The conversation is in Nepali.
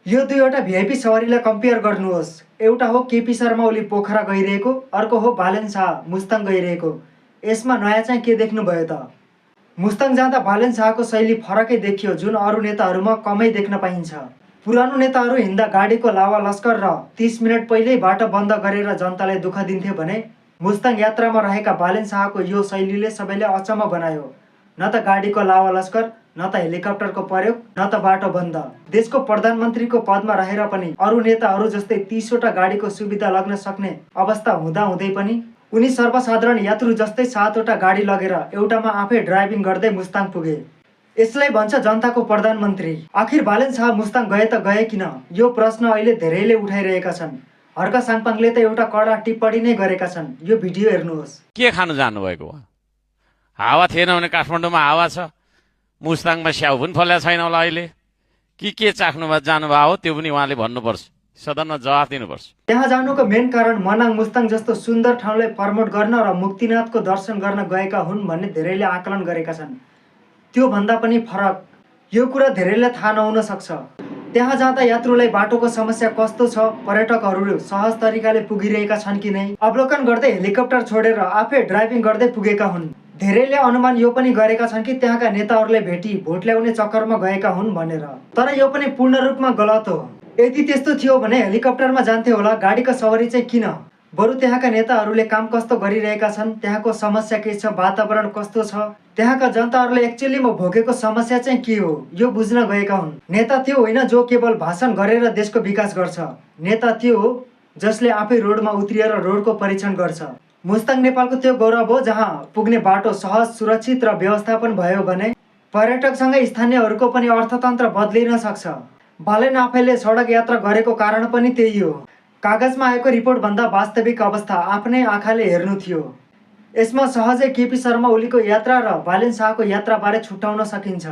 यो दुईवटा भिआइपी सवारीलाई कम्पेयर गर्नुहोस्। एउटा हो केपी शर्मा ओली पोखरा गइरहेको, अर्को हो बालेन शाह मुस्ताङ गइरहेको। यसमा नयाँ चाहिँ के देख्नुभयो त? मुस्ताङ जाँदा बालेन शाहको शैली फरकै देखियो, जुन अरू नेताहरूमा कमै देख्न पाइन्छ। पुरानो नेताहरू हिँड्दा गाडीको लावा लस्कर र 30 मिनट पहिल्यै बाटो बन्द गरेर जनतालाई दुःख दिन्थे भने मुस्ताङ यात्रामा रहेका बालेन शाहको यो शैलीले सबैले अचम्म बनायो। न त गाडीको लावा लस्कर, न त हेलिकप्टरको प्रयोग, न त बाटो बन्द। देशको प्रधानमन्त्रीको पदमा रहेर पनि अरू नेताहरू जस्तै 30 वटा गाडीको सुविधा लग्न सक्ने अवस्था हुँदै पनि उनी सर्वसाधारण यात्रु जस्तै 7 वटा गाडी लगेर एउटामा आफै ड्राइभिङ गर्दै मुस्ताङ पुगे। यसलाई भन्छ जनताको प्रधानमन्त्री। आखिर बालेन शाह मुस्ताङ गए त गए किन? यो प्रश्न अहिले धेरैले उठाइरहेका छन्। हर्क साङपाङले त एउटा कडा टिप्पणी नै गरेका छन्। यो भिडियो हेर्नुहोस्। के खानु जानुभएको? हावा थिएन भने काठमाडौँमा हावा छ, मुस्ताङमा स्याउ पनि फल्या छैन होला अहिले। के चाख्नु जानुभयो हो, त्यो पनि उहाँले भन्नुपर्छ, सदनमा जवाफ दिनुपर्छ। त्यहाँ जानुको मेन कारण मनाङ मुस्ताङ जस्तो सुन्दर ठाउँलाई प्रमोट गर्न र मुक्तिनाथको दर्शन गर्न गएका हुन् भन्ने धेरैले आकलन गरेका छन्। त्यो भन्दा पनि फरक, यो कुरा धेरैलाई थाहा नहुन सक्छ। त्यहाँ जाँदा यात्रुलाई बाटोको समस्या कस्तो छ, पर्यटकहरू सहज तरिकाले पुगिरहेका छन् कि नै, अवलोकन गर्दै हेलिकप्टर छोडेर आफै ड्राइभिङ गर्दै पुगेका हुन्। धेरैले अनुमान यो पनि गरेका छन् कि त्यहाँका नेताहरूलाई भेटी भोट ल्याउने चक्करमा गएका हुन् भनेर। तर यो पनि पूर्ण रूपमा गलत हो। यदि त्यस्तो थियो भने हेलिकप्टरमा जान्थे होला, गाडीको सवारी चाहिँ किन? बरु त्यहाँका नेताहरूले काम कस्तो गरिरहेका छन्, त्यहाँको समस्या के छ, वातावरण कस्तो छ, त्यहाँका जनताहरूले एक्चुअलीमा भोगेको समस्या चाहिँ के हो, यो बुझ्न गएका हुन्। नेता त्यो होइन जो केवल भाषण गरेर देशको विकास गर्छ। नेता त्यो हो जसले आफै रोडमा उत्रिएर रोडको परीक्षण गर्छ। मुस्ताङ नेपालको त्यो गौरव हो जहाँ पुग्ने बाटो सहज, सुरक्षित र व्यवस्थापन भयो भने पर्यटकसँगै स्थानीयहरूको पनि अर्थतन्त्र बदलिन सक्छ। बालेन आफैले सडक यात्रा गरेको कारण पनि त्यही हो। कागजमा आएको रिपोर्टभन्दा वास्तविक अवस्था आफ्नै आँखाले हेर्नु थियो। यसमा सहजै केपी शर्मा ओलीको यात्रा र बालेन शाहको यात्राबारे छुट्याउन सकिन्छ।